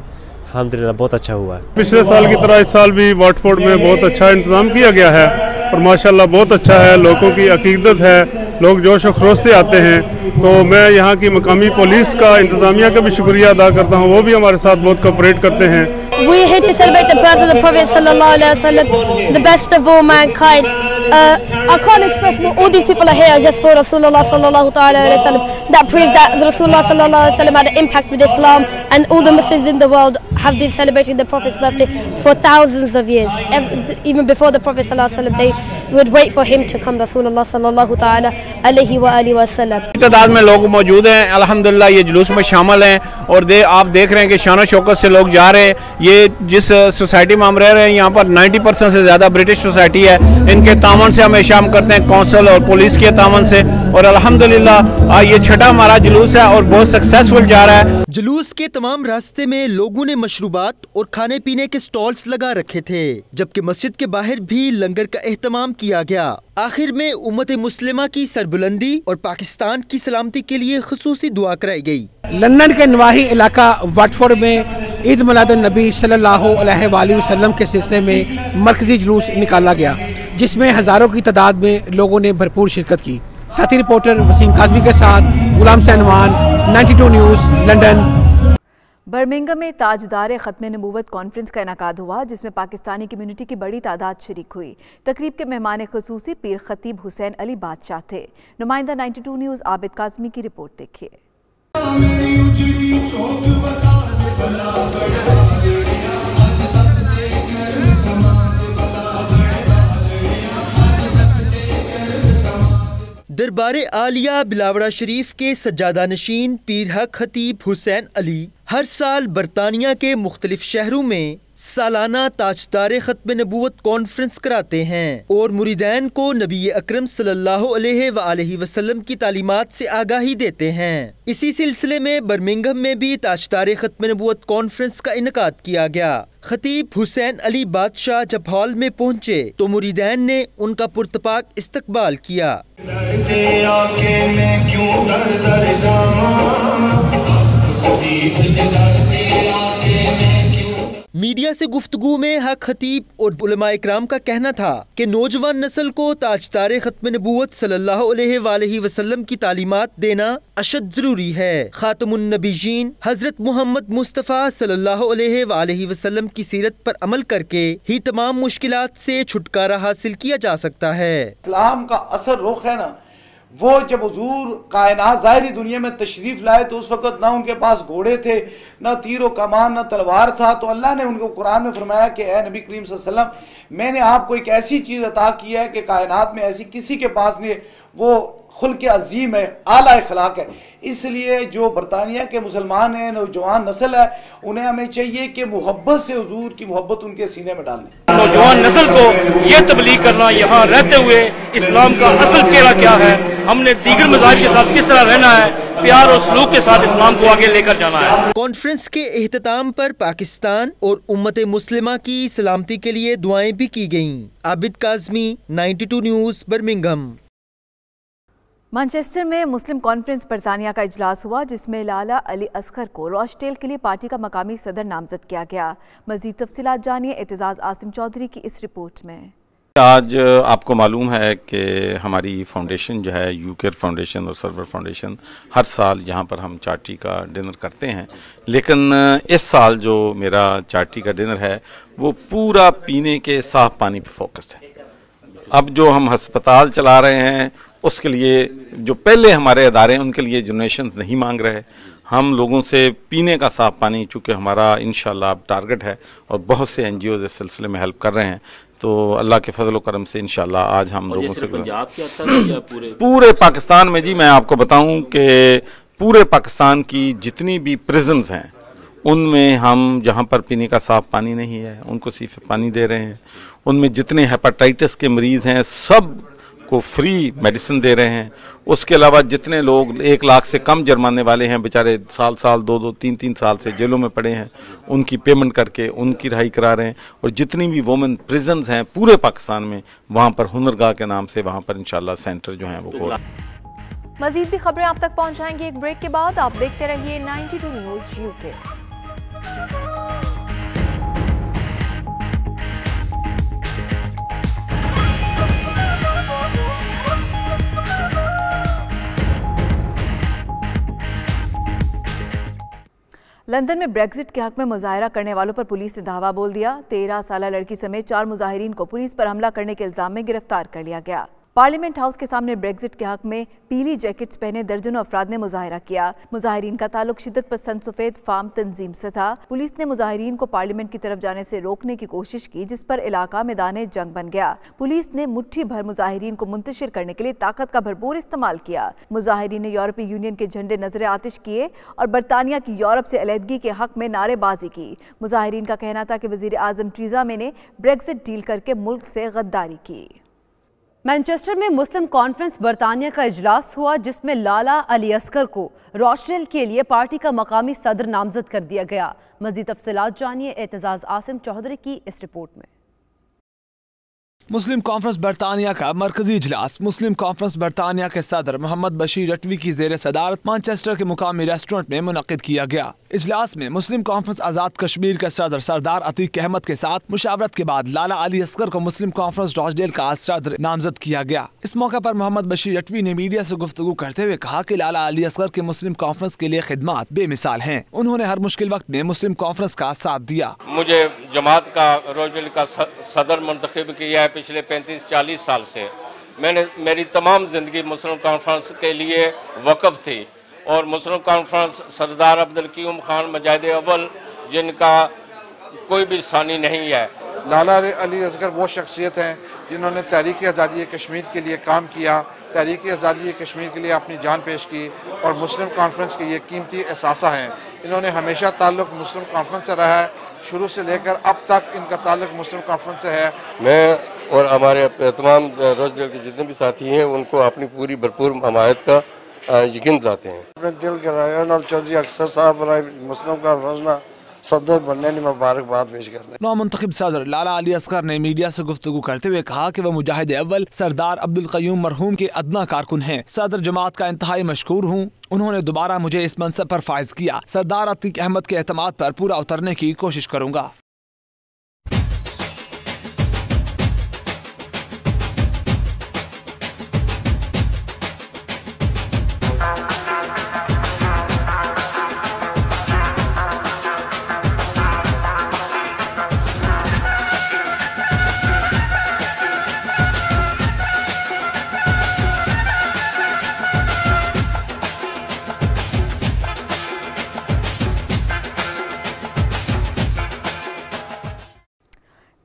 अल्हम्दुलिल्लाह बहुत अच्छा हुआ है। पिछले साल की तरह इस साल भी वाटफोर्ड में बहुत अच्छा इंतज़ाम किया गया है और माशाल्लाह बहुत अच्छा है, लोगों की अकीदत है, लोग जोश व खरोश से आते हैं। तो मैं यहाँ की मकामी पुलिस का इंतज़ामिया का भी शुक्रिया अदा करता हूँ, वो भी हमारे साथ बहुत कोऑपरेट करते हैं। We're here to celebrate the birth of the Prophet sallallahu alaihi wasallam, the best of all mankind. I can't express what all these people are here just for Rasulullah sallallahu alaihi wasallam. That proves that Rasulullah sallallahu alaihi wasallam had an impact with Islam, and all the Muslims in the world have been celebrating the Prophet's birthday for thousands of years. Even before the Prophet sallallahu alaihi wasallam, they would wait for him to come. Rasulullah sallallahu alaihi wasallam. तादाद में लोग मौजूद हैं, अल्हम्दुलिल्लाह ये जुलूस में शामिल हैं और आप देख रहे हैं कि शान शौकत से लोग जा रहे हैं। ये जिस सोसाइटी में हम रह रहे हैं यहाँ पर 90% से ज़्यादा ब्रिटिश सोसाइटी है। इनके तावन से हमेशा हम करते हैं, कौंसल और पुलिस के तावन से, और अल्हम्दुलिल्लाह ये छठा हमारा जुलूस है और बहुत सक्सेसफुल जा रहा है। जुलूस के तमाम रास्ते में लोगों ने मशरूबात और खाने पीने के स्टॉल्स लगा रखे थे, जबकि मस्जिद के बाहर भी लंगर का एहतमाम किया गया। आखिर में उम्मत मुस्लिमा की सरबुलंदी और पाकिस्तान की सलामती के लिए खुसूसी दुआ कराई गई। लंदन के नवाही इलाका वाटफोर्ड में ईद मिलादुन नबी सल्लल्लाहु अलैहि वसल्लम के सिलसिले में मरकजी जुलूस निकाला गया, जिसमें हज़ारों की तादाद में लोगों ने भरपूर शिरकत की। साथी रिपोर्टर वसीम काज़मी के साथ गुलाम सैनवान, 92 न्यूज़, लंदन। बर्मिंघम में ताजदार ख़त्म नबूवत कॉन्फ्रेंस का इनकाद हुआ, जिसमें पाकिस्तानी कम्युनिटी की बड़ी तादाद शरीक हुई। तकरीब के मेहमान खुसूसी पीर खतीब हुसैन अली बादशाह थे। नुमाइंदा 92 न्यूज़ आबिद काज़मी की रिपोर्ट देखिए। दरबार आलिया बिलावड़ा शरीफ के सज्जादा नशीन पीर हक खतीब हुसैन अली हर साल बरतानिया के मुख्तलिफ शहरों में सालाना ताजदार ख़त्म नबूवत कॉन्फ्रेंस कराते हैं और मुरीदैन को नबी अकरम सल्लल्लाहु अलैहि वसल्लम की तालीमात से आगाही देते हैं। इसी सिलसिले में बर्मिंघम में भी ताजदार ख़त्म नबूवत कॉन्फ्रेंस का इनकाद किया गया। खतीब हुसैन अली बादशाह जब हॉल में पहुँचे तो मुरीदैन ने उनका पुरतपाक इस्तकबाल किया। मीडिया से गुफ्तगू में हक खतीब और उलमाए इकराम का कहना था कि नौजवान नस्ल को ताजदार ख़त्म नबूवत सल्लल्लाहु अलैहि वसल्लम की तालीमात देना अशद जरूरी है। खातमुन नबीयीन हजरत मोहम्मद मुस्तफ़ा सल्लल्लाहु अलैहि वसल्लम की सीरत पर अमल करके ही तमाम मुश्किलात से छुटकारा हासिल किया जा सकता है। इस्लाम का असर रुख है ना, वो जब हुजूर कायनात ज़ाहिरी दुनिया में तशरीफ़ लाए तो उस वक़्त ना उनके पास घोड़े थे, ना तीर कमान, ना तलवार था। तो अल्लाह ने उनको कुरान में फरमाया कि ए नबी करीम सल्लल्लाहु अलैहि वसल्लम, मैंने आपको एक ऐसी चीज़ अता की है कि कायनात में ऐसी किसी के पास नहीं, वो खुल्क़ अज़ीम है, आला अखलाक है। इसलिए जो बरतानिया के मुसलमान हैं, नौजवान नस्ल है, उन्हें हमें चाहिए कि मोहब्बत से हुजूर की मोहब्बत उनके सीने में डालें। नौजवान नस्ल को ये तबलीग करना, यहाँ रहते हुए इस्लाम का असल चेहरा क्या है, हमने दीगर मज़ाहिब के साथ किस तरह रहना है, प्यार और सलूक के साथ इस्लाम को आगे लेकर जाना है। कॉन्फ्रेंस के एहतताम पर पाकिस्तान और उम्मत मुस्लिमा की सलामती के लिए दुआएं भी की गयीं। Abid Kazmi, 92 news, Birmingham. Manchester में मुस्लिम कॉन्फ्रेंस बरतानिया का इजलास हुआ, जिसमें लाला अली असगर को रॉचडेल के लिए पार्टी का मकामी सदर नामजद किया गया। मज़ीद तफसीलात जानिए एतजाज़ आसिम चौधरी की इस रिपोर्ट में। आज आपको मालूम है कि हमारी फाउंडेशन जो है यूकेर फाउंडेशन और सर्वर फाउंडेशन, हर साल यहाँ पर हम चार्टी का डिनर करते हैं, लेकिन इस साल जो मेरा चार्टी का डिनर है वो पूरा पीने के साफ पानी पर फोकस्ड है। अब जो हम अस्पताल चला रहे हैं उसके लिए जो पहले हमारे अदारे हैं उनके लिए डोनेशन नहीं मांग रहे। हम लोगों से पीने का साफ पानी, चूँकि हमारा इंशाल्लाह अब टारगेट है और बहुत से NGOs इस सिलसिले में हेल्प कर रहे हैं, तो अल्लाह के फजल करम से इंशाल्लाह आज हम लोगों से पंजाब के अंदर पूरे पाकिस्तान में जी मैं आपको बताऊं कि पूरे पाकिस्तान की जितनी भी प्रिजन्स हैं उनमें हम जहां पर पीने का साफ पानी नहीं है उनको सिर्फ पानी दे रहे हैं। उनमें जितने हेपेटाइटिस के मरीज हैं सब को फ्री मेडिसिन दे रहे हैं। उसके अलावा जितने लोग 1 लाख से कम जुर्माने वाले हैं, बेचारे साल 2-2, 3-3 साल से जेलों में पड़े हैं, उनकी पेमेंट करके उनकी रिहाई करा रहे हैं। और जितनी भी वुमेन प्रिजन्स हैं पूरे पाकिस्तान में, वहाँ पर हुनरगाह के नाम से वहाँ पर इंशाल्लाह सेंटर जो हैं वो खोल। मजीद भी खबरें आप तक पहुँचाएंगे एक ब्रेक के बाद। आप देखते रहिए 92 न्यूज़ UK। लंदन में ब्रेक्जिट के हक में मुजाहरा करने वालों पर पुलिस ने धावा बोल दिया। 13 साला लड़की समेत 4 मुजाहिरीन को पुलिस पर हमला करने के इल्जाम में गिरफ्तार कर लिया गया। पार्लियामेंट हाउस के सामने ब्रेक्जिट के हक में पीली जैकेट्स पहने दर्जनों अफराद ने मुजाहरा किया। मुजाहिरीन का ताल्लुक शिद्दत पसंद सफेद फार्म तंजीम से था। पुलिस ने मुजाहिरीन को पार्लियामेंट की तरफ जाने से रोकने की कोशिश की, जिस पर इलाका मैदान जंग बन गया। पुलिस ने मुट्ठी भर मुजाहिरीन को मुंतशिर करने के लिए ताकत का भरपूर इस्तेमाल किया। मुजाहिरीन ने यूरोपीय यूनियन के झंडे नजर आतिश किए और बरतानिया की यूरोप से अलहदगी के हक में नारेबाजी की। मुजाहिरीन का कहना था कि वजीर आजम टीजा मे ने ब्रेक्जिट डील करके मुल्क से गद्दारी की। मैनचेस्टर में मुस्लिम कॉन्फ्रेंस बरतानिया का इजलास हुआ, जिसमें लाला अली असगर को रोशनेल के लिए पार्टी का मकामी सदर नामजद कर दिया गया। मजीद तफसीलात जानिए एतजाज आसिम चौधरी की इस रिपोर्ट में। मुस्लिम कॉन्फ्रेंस बरतानिया का मरकजी इजलास मुस्लिम कॉन्फ्रेंस बरतानिया के सदर मोहम्मद बशीर रटवी की जेर सदारत मैनचेस्टर के मुकामी रेस्टोरेंट में मुनक्किद किया गया। इजलास में मुस्लिम कॉन्फ्रेंस आजाद कश्मीर के सदर सरदार अतीक अहमद के साथ मुशावरत के बाद लाला अली असगर को मुस्लिम कॉन्फ्रेंस रोजडेल का सदर नामजद किया गया। इस मौके पर मोहम्मद बशीर रटवी ने मीडिया से गुफ्तगू करते हुए कहा कि लाला अली असगर के मुस्लिम कॉन्फ्रेंस के लिए खिदमात बेमिसाल हैं। उन्होंने हर मुश्किल वक्त में मुस्लिम कॉन्फ्रेंस का साथ दिया। मुझे जमात का रोजडेल का सदर मुंतखब किया है। पिछले 35-40 साल से मेरी तमाम जिंदगी मुस्लिम कॉन्फ्रेंस के लिए वक़्फ़ थी और मुस्लिम कॉन्फ्रेंस सरदार अब्दुल क़य्यूम खान मुजाहिद अव्वल, जिनका कोई भी सानी नहीं है। लाला अली असगर वो शख्सियत हैं जिन्होंने तहरीक आज़ादी कश्मीर के लिए काम किया, तहरीक आज़ादी कश्मीर के लिए अपनी जान पेश की और मुस्लिम कॉन्फ्रेंस के ये कीमती एहसासा हैं। इन्होंने हमेशा ताल्लुक़ मुस्लिम कॉन्फ्रेंस से रहा है, शुरू से लेकर अब तक इनका ताल्लुक़ मुस्लिम कॉन्फ्रेंस से है। मैं और हमारे तमाम रोजडेल के जितने भी साथी हैं उनको अपनी पूरी भरपूर हमायत का यकीन दिलाते हैं। अपने दिल के रायन चौधरी अक्सर साहब मुस्लिम कॉन्फ्रेंस सदर बनने की मुबारकबाद पेश करते हैं। नौमुंतखब सदर लाला अली असगर ने मीडिया से गुफ्तगू करते हुए कहा कि वह मुजाहिद अव्वल सरदार अब्दुल क़य्यूम मरहूम के अदना कारकुन हैं। सदर जमात का इंतहाई मशकूर हूँ। उन्होंने दोबारा मुझे इस मनसब पर फाइज किया। सरदार अतीक अहमद के एतमाद पर पूरा उतरने की कोशिश करूँगा।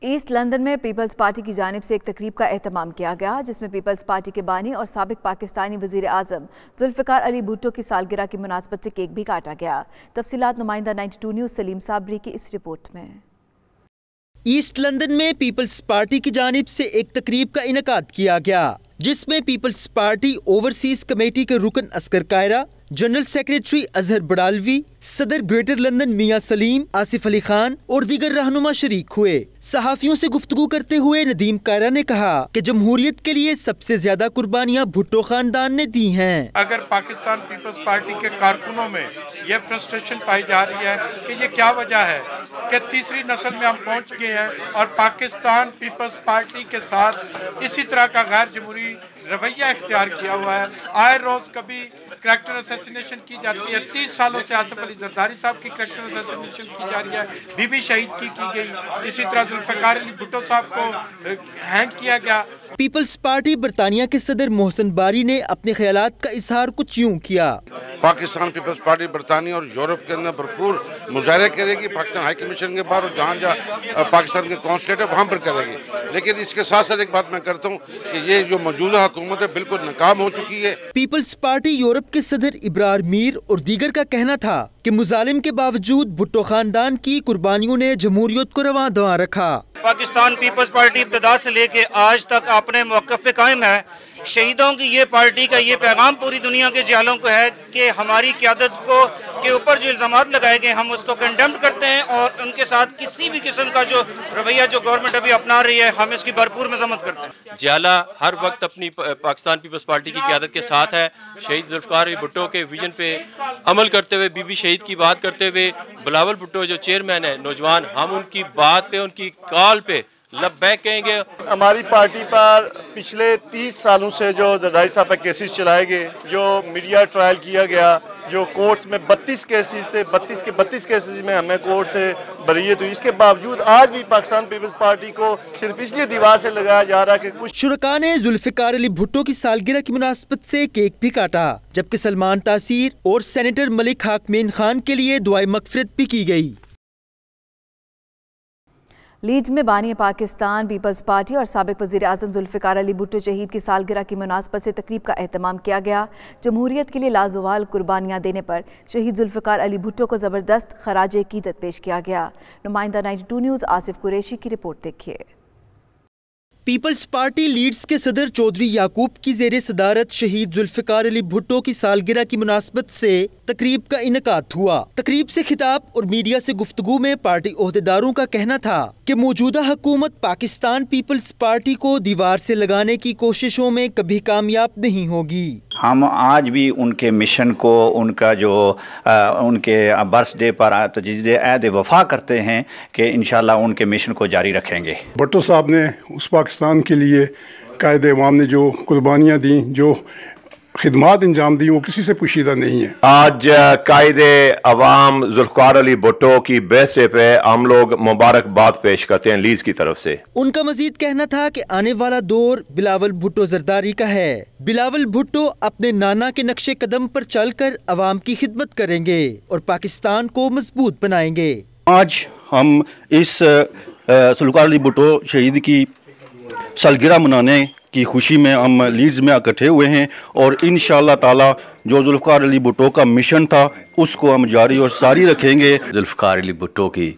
ईस्ट लंदन में पीपल्स पार्टी की जानिब से एक तकरीब का एहतमाम किया गया, जिसमें पीपल्स पार्टी के बानी और साबिक पाकिस्तानी वजीर आजम जुल्फ़िकार अली भुट्टो की सालगिरह की मुनासबत से केक भी काटा गया। तफसीलात नुमाइंदा 92 न्यूज़ सलीम साबरी की इस रिपोर्ट में। ईस्ट लंदन में पीपल्स पार्टी की जानिब से एक तकरीब का इनेकाद किया गया, जिसमें पीपल्स पार्टी ओवरसीज कमेटी के रुकन असगर कायरा, जनरल सेक्रेटरी अजहर बड़ालवी, सदर ग्रेटर लंदन मियां सलीम, आसिफ अली खान और दीगर रहनुमा शरीक हुए। सहाफियों से गुफ्तगू करते हुए नदीम कायरा ने कहा कि जमहूरियत के लिए सबसे ज्यादा कुर्बानियां भुट्टो खानदान ने दी हैं। अगर पाकिस्तान पीपल्स पार्टी के कारकुनों में यह फ्रस्ट्रेशन पाई जा रही है कि ये क्या वजह है कि तीसरी नस्ल में हम पहुंच गए हैं और पाकिस्तान पीपल्स पार्टी के साथ इसी तरह का गैर जमहूरी रवैया इख्तियार किया हुआ है। आए रोज़ कभी करैक्टर असैसिनेशन की जाती है। 30 सालों से आसिफ अली जरदारी साहब की करैक्टर असैसिनेशन की जा रही है, बीबी शहीद की गई। इसी तरह जुल्फ़िकार अली भुट्टो साहब को हैंग किया गया। पीपल्स पार्टी बरतानिया के सदर मोहसिन बारी ने अपने ख्यालात का इजहार कुछ यूं किया। पाकिस्तान पीपल्स पार्टी बरतानिया और यूरोप के अंदर भरपूर मुजाहरे करेगी, पाकिस्तान हाई कमीशन के बाहर और जहाँ जहाँ पाकिस्तान के कौंसलेट है वहाँ पर करेगी। लेकिन इसके साथ साथ एक बात मैं करता हूँ कि ये जो मौजूदा हुकूमत है बिल्कुल नाकाम हो चुकी है। पीपल्स पार्टी यूरोप के सदर इब्रार मीर और दीगर का कहना था कि मुजालिम के बावजूद भुट्टो खानदान की कुर्बानियों ने जमहूरियत को रवां दवा रखा। पाकिस्तान पीपल्स पार्टी इब्तिदा से लेके आज तक अपने मौक़िफ़ पे कायम है। शहीदों की ये पार्टी का ये पैगाम पूरी दुनिया के जालों को है कि हमारी क़यादत को के ऊपर जो इल्ज़ामात लगाए गए हम उसको कंडेम करते हैं और उनके साथ किसी भी किस्म का जो रवैया जो गवर्नमेंट अभी अपना रही है हम इसकी भरपूर मज़म्मत करते हैं। जियाला हर वक्त अपनी पाकिस्तान पीपल्स पार्टी की क़यादत के साथ है। शहीद जुल्फ़िकार अली भुट्टो के विजन पे अमल करते हुए, बीबी शहीद की बात करते हुए, बिलावल भुट्टो जो चेयरमैन है नौजवान, हम उनकी बात पे उनकी कॉल पे लब्बैक कहेंगे। हमारी पार्टी पर पिछले 30 सालों से जो जरदारी साहब पर केसेस चलाए गए, जो मीडिया ट्रायल किया गया, जो कोर्ट्स में 32 केसेस थे, 32 के 32 केसेस में हमें कोर्ट से बरीयत हुई। इसके बावजूद आज भी पाकिस्तान पीपल्स पार्टी को सिर्फ इसलिए दीवार से लगाया जा रहा है कि कुछ शुरका ने जुल्फ़िकार अली भुट्टो की सालगिरह की मुनासबत से केक भी काटा, जबकि सलमान तासीर और सेनेटर मलिक हाकमेन खान के लिए दुआए मग़फ़िरत भी की गई। लीड्स में बानी पाकिस्तान पीपल्स पार्टी और साबिक वज़ीर आज़म जुल्फ़िकार अली भुट्टो शहीद की सालगिरह की मुनासबत से तकरीब का एहतमाम किया गया। जमहूरियत के लिए लाजवाल कुर्बानियाँ देने पर शहीद जुल्फ़िकार अली भुट्टो को ज़बरदस्त खराज अक़ीदत पेश किया गया। नुमाइंदा 92 न्यूज़ आसिफ कुरैशी की रिपोर्ट देखिए। पीपल्स पार्टी लीड्स के सदर चौधरी याकूब की ज़ेरे सदारत शहीद जुल्फ़िकार अली भुट्टो की सालगिरह की मुनासबत से तकरीब का इनेकाद हुआ। तकरीब से खिताब और मीडिया से गुफ्तगू में पार्टी ओहदेदारों का कहना था कि मौजूदा हुकूमत पाकिस्तान पीपल्स पार्टी को दीवार से लगाने की कोशिशों में कभी कामयाब नहीं होगी। हम आज भी उनके मिशन को, उनका जो उनके बर्थडे पर तजदीद अहद वफा करते हैं कि इंशाल्लाह उनके मिशन को जारी रखेंगे। भुट्टो साहब ने उस पाकिस्तान के लिए कायदे अवाम ने जो कुर्बानियाँ दी, जो खिदमात अंजाम दी, वो किसी से पोशीदा नहीं है। आज कायदे अवाम जुल्फ़िकार अली भुट्टो की बेहतरी पे हम लोग मुबारकबाद पेश करते हैं लीज की तरफ से। उनका मजीद कहना था कि आने वाला दौर बिलावल भुट्टो जरदारी का है। बिलावल भुट्टो अपने नाना के नक्शे कदम पर चलकर अवाम की खिदमत करेंगे और पाकिस्तान को मजबूत बनाएंगे। आज हम इस जुल्फ़िकार अली भुट्टो शहीद की सालगिरह मनाने की खुशी में हम लीड्स में इकट्ठे हुए हैं और इंशाअल्लाह ताला जो जुल्फ़िकार अली भुट्टो का मिशन था उसको हम जारी और सारी रखेंगे। जुल्फ़िकार अली भुट्टो की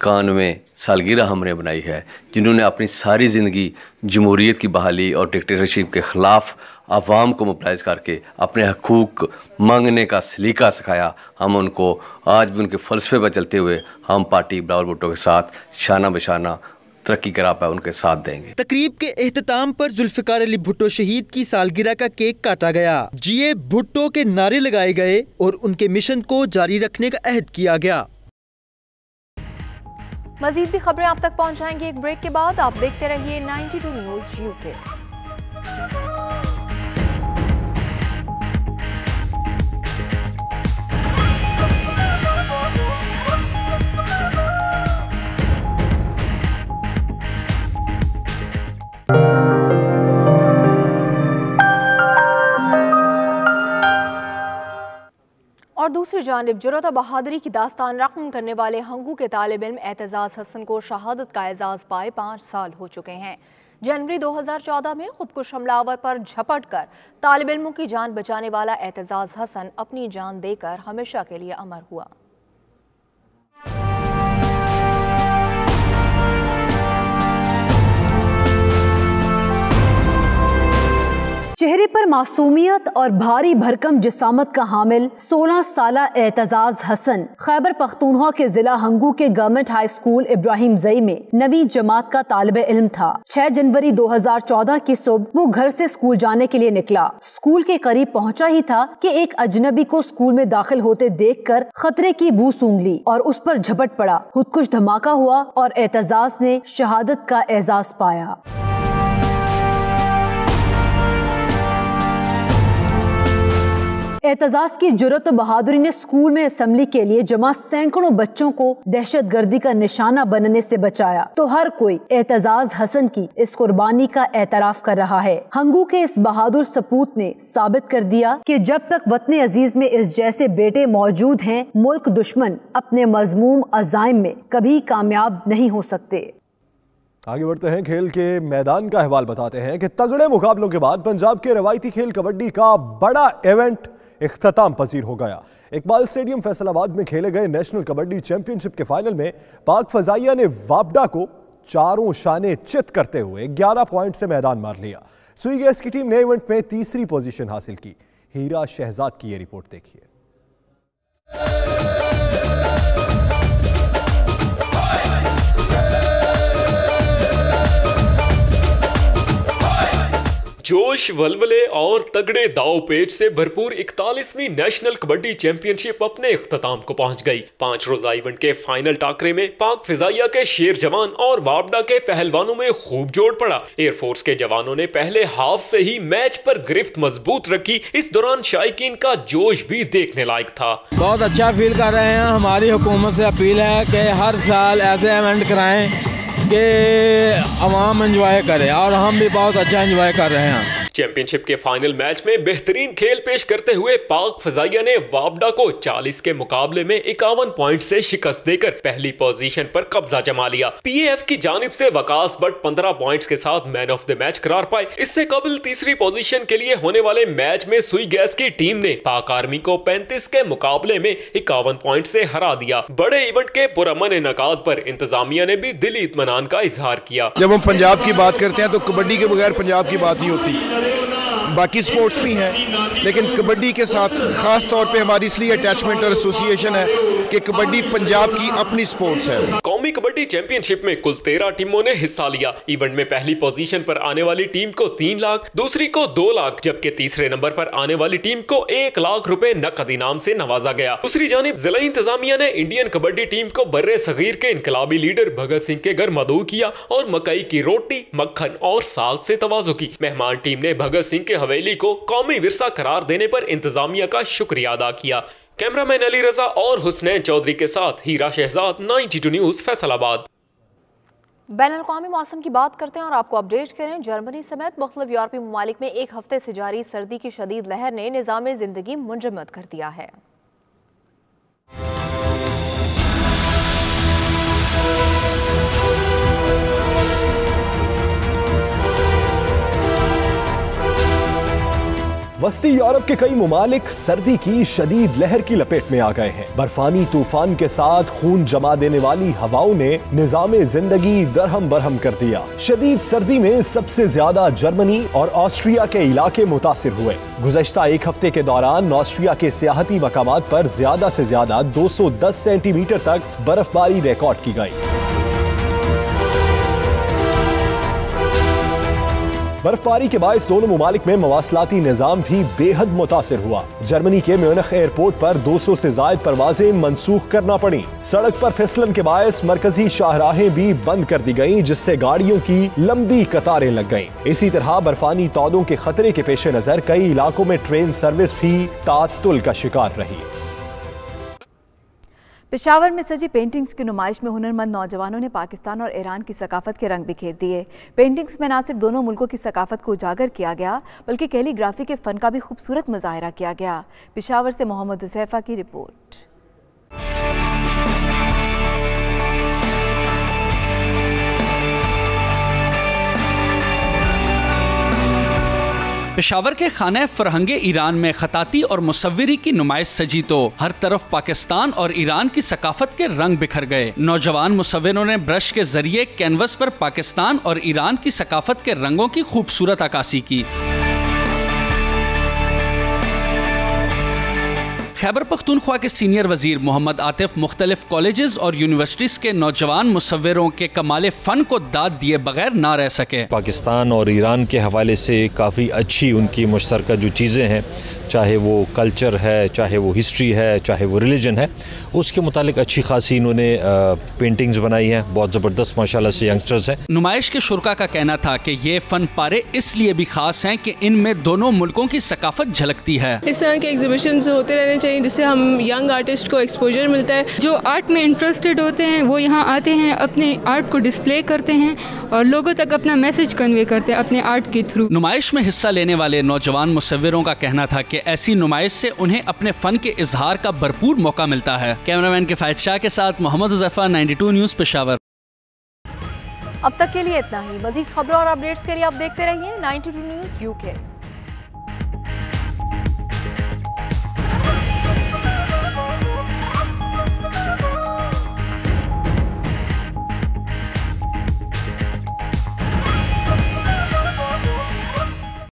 91 सालगिरह हमने बनाई है, जिन्होंने अपनी सारी ज़िंदगी जमहूरियत की बहाली और डिक्टेटरशिप के ख़िलाफ़ आवाम को मोबिलाइज करके अपने हकूक़ मांगने का सलीका सिखाया। हम उनको आज भी उनके फ़लसफ़े पर चलते हुए हम पार्टी बिलावल भुट्टो के साथ शाना बशाना तरक्की करा पाए उनके साथ देंगे। तकरीब के एहतताम पर जुल्फ़िकार अली भुट्टो शहीद की सालगिरह का केक काटा गया, जिए भुट्टो के नारे लगाए गए और उनके मिशन को जारी रखने का अहद किया गया। मजीद भी खबरें आप तक पहुंचाएंगे एक ब्रेक के बाद। आप देखते रहिए 92 न्यूज़ यूके। और दूसरी जानिब जुर्रत बहादुरी की दास्तान रकम करने वाले हंगू के तालिब इल्म एतजाज़ हसन को शहादत का एजाज़ पाए 5 साल हो चुके हैं। जनवरी 2014 में खुदकुश हमलावर पर झपट कर तालिब इल्मों की जान बचाने वाला एतजाज़ हसन अपनी जान देकर हमेशा के लिए अमर हुआ। चेहरे पर मासूमियत और भारी भरकम जिसामत का हामिल 16 साला एतजाज़ हसन खैबर पख्तूनख्वा के जिला हंगू के गवर्नमेंट हाई स्कूल इब्राहिम जई में 9वीं जमात का तालिब इल्म था। 6 जनवरी 2014 की सुबह वो घर से स्कूल जाने के लिए निकला। स्कूल के करीब पहुंचा ही था कि एक अजनबी को स्कूल में दाखिल होते देखकर खतरे की बू सूंघ ली और उस पर झपट पड़ा। खुदकुश धमाका हुआ और एतजाज़ ने शहादत का एजाज पाया। एतजाज की जुर्रत और बहादुरी ने स्कूल में असेंबली के लिए जमा सैकड़ों बच्चों को दहशतगर्दी का निशाना बनने से बचाया, तो हर कोई एतजाज हसन की इस कुर्बानी का एतराफ कर रहा है। हंगू के इस बहादुर सपूत ने साबित कर दिया कि जब तक वतन अजीज में इस जैसे बेटे मौजूद हैं, मुल्क दुश्मन अपने मजमूम अज़ाइम में कभी कामयाब नहीं हो सकते। आगे बढ़ते हैं, खेल के मैदान का अहवाल बताते हैं कि तगड़े मुकाबलों के बाद पंजाब के रवायती खेल कबड्डी का बड़ा इवेंट इख्तिताम पजीर हो गया। इकबाल स्टेडियम फैसलाबाद में खेले गए नेशनल कबड्डी चैंपियनशिप के फाइनल में पाक फजाइया ने वापडा को चारों शाने चित करते हुए 11 पॉइंट से मैदान मार लिया। सुई गैस की टीम ने इवेंट में तीसरी पोजीशन हासिल की। हीरा शहजाद की ये रिपोर्ट देखिए। जोश, वलवले और तगड़े दाव पेच से भरपूर 41वीं नेशनल कबड्डी चैंपियनशिप अपने इख्तिताम को पहुंच गई। 5 रोजा इवेंट के फाइनल टाकरे में पाक फिजाइया के शेर जवान और वापडा के पहलवानों में खूब जोड़ पड़ा। एयरफोर्स के जवानों ने पहले हाफ से ही मैच पर गिरफ्त मजबूत रखी। इस दौरान शायकीन का जोश भी देखने लायक था। बहुत अच्छा फील कर रहे हैं। हमारी हुकूमत से अपील है कि हर साल ऐसे इवेंट कराएं कि आवाम एंजॉय करे, और हम भी बहुत अच्छा एंजॉय कर रहे हैं। चैंपियनशिप के फाइनल मैच में बेहतरीन खेल पेश करते हुए पाक फजाइया ने वापडा को 40 के मुकाबले में 51 पॉइंट से शिकस्त देकर पहली पोजीशन पर कब्जा जमा लिया। पीएएफ की जानिब से वकास बट 15 पॉइंट्स के साथ मैन ऑफ द मैच करार पाए। इससे कबल तीसरी पोजीशन के लिए होने वाले मैच में सुई गैस की टीम ने पाक आर्मी को 35 के मुकाबले में 51 पॉइंट से हरा दिया। बड़े इवेंट के पुरअमन इनेकाद पर इंतजामिया ने भी दिली इत्मीनान का इजहार किया। जब हम पंजाब की बात करते हैं तो कबड्डी के बगैर पंजाब की बात नहीं होती। बाकी स्पोर्ट्स भी हैं, लेकिन कबड्डी के साथ खास तौर पे हमारी इसलिए अटैचमेंट और एसोसिएशन है कि कबड्डी पंजाब की अपनी स्पोर्ट्स है। कौमी कबड्डी चैंपियनशिप में कुल 13 टीमों ने हिस्सा लिया। इवेंट में पहली पोजीशन पर आने वाली टीम को 3 लाख, दूसरी को 2 लाख, जबकि तीसरे नंबर पर आने वाली टीम को 1 लाख रुपए नकद इनाम से नवाजा गया। दूसरी जानिब जिला इंतजामिया ने इंडियन कबड्डी टीम को बर्रे सगीर के इनकलाबी लीडर भगत सिंह के घर मदऊ किया और मकई की रोटी, मक्खन और साग से तवाज़ो की। मेहमान टीम ने भगत सिंह के हवेली को कौमी विरसा करार देने पर इंतजामिया का शुक्रिया अदा किया। कैमरामैन अली रजा और हुसनैन चौधरी के साथ हीरा शहजाद, 92 न्यूज़ फैसलाबाद। बैनुल-अक़वामी मौसम की बात करते हैं और आपको अपडेट करें। जर्मनी समेत मुख्तलिफ यूरोपीय ममालिक में एक हफ्ते से जारी सर्दी की शदीद लहर ने निज़ाम ज़िंदगी मुंजमद कर दिया है। वस्ती यूरोप के कई ममालिक सर्दी की शदीद लहर की लपेट में आ गए हैं। बर्फानी तूफान के साथ खून जमा देने वाली हवाओं ने निजाम जिंदगी दरहम बरहम कर दिया। शदीद सर्दी में सबसे ज्यादा जर्मनी और ऑस्ट्रिया के इलाके मुतासिर हुए। गुज़श्ता एक हफ्ते के दौरान ऑस्ट्रिया के सियाहती मकामात पर ज्यादा से ज्यादा 210 सेंटीमीटर तक बर्फबारी रिकॉर्ड की गई। बर्फबारी के बायस दोनों मुमालिक में मवासलाती निजाम भी बेहद मुतासिर हुआ। जर्मनी के म्यूनिख एयरपोर्ट पर 200 से ज्यादा परवाजें मंसूख करना पड़ी। सड़क पर फिसलन के बायस मरकजी शाहराहें भी बंद कर दी गईं, जिससे गाड़ियों की लंबी कतारें लग गईं। इसी तरह बर्फानी तौदों के खतरे के पेश नजर कई इलाकों में ट्रेन सर्विस भी ताअत्तुल का शिकार रही। पेशावर में सजी पेंटिंग्स की नुमाइश में हुनरमंद नौजवानों ने पाकिस्तान और ईरान की सकाफत के रंग बिखेर दिए। पेंटिंग्स में न सिर्फ दोनों मुल्कों की सकाफत को उजागर किया गया, बल्कि कैलीग्राफी के फन का भी खूबसूरत मुजाहरा किया गया। पेशावर से मोहम्मद हुसैफा की रिपोर्ट। पेशावर के खाने फरहंगे ईरान में खताती और मुसव्विरी की नुमाइश सजी तो हर तरफ पाकिस्तान और ईरान की सकाफत के रंग बिखर गए। नौजवान मुसव्विरों ने ब्रश के जरिए कैनवस पर पाकिस्तान और ईरान की सकाफत के रंगों की खूबसूरत अक्कासी की। खैबर पख्तूनख्वा के सीनियर वजीर मोहम्मद आतिफ मुख्तलिफ कॉलेजेस और यूनिवर्सिटीज़ के नौजवान मुसव्विरों के कमाले फ़न को दाद दिए बगैर ना रह सके। पाकिस्तान और ईरान के हवाले से काफ़ी अच्छी उनकी मुश्तरका जो चीज़ें हैं चाहे वो कल्चर है, चाहे वो हिस्ट्री है, चाहे वो रिलीजन है, उसके मुतालिक अच्छी खासी इन्होंने पेंटिंग्स बनाई हैं। बहुत ज़बरदस्त माशाल्लाह से यंगस्टर्स हैं। नुमाइश के शुरका का कहना था कि ये फन पारे इसलिए भी खास हैं कि इनमें दोनों मुल्कों की सकाफत झलकती है। इस तरह के एग्जीबिशंस होते रहने चाहिए जिससे हम यंग आर्टिस्ट को एक्सपोजर मिलता है। जो आर्ट में इंटरेस्टेड होते हैं वो यहाँ आते हैं, अपने आर्ट को डिस्प्ले करते हैं और लोगों तक अपना मैसेज कन्वे करते हैं अपने आर्ट के थ्रू। नुमाइश में हिस्सा लेने वाले नौजवान मुसव्विरों का कहना था कि ऐसी नुमाइश से उन्हें अपने फन के इजहार का भरपूर मौका मिलता है। कैमरामैन किफायत शाह के साथ मोहम्मद हुज़ैफा, 92 न्यूज़ पेशावर। अब तक के लिए इतना ही। मजीद खबरों और अपडेट्स के लिए आप देखते रहिए 92 न्यूज़ UK।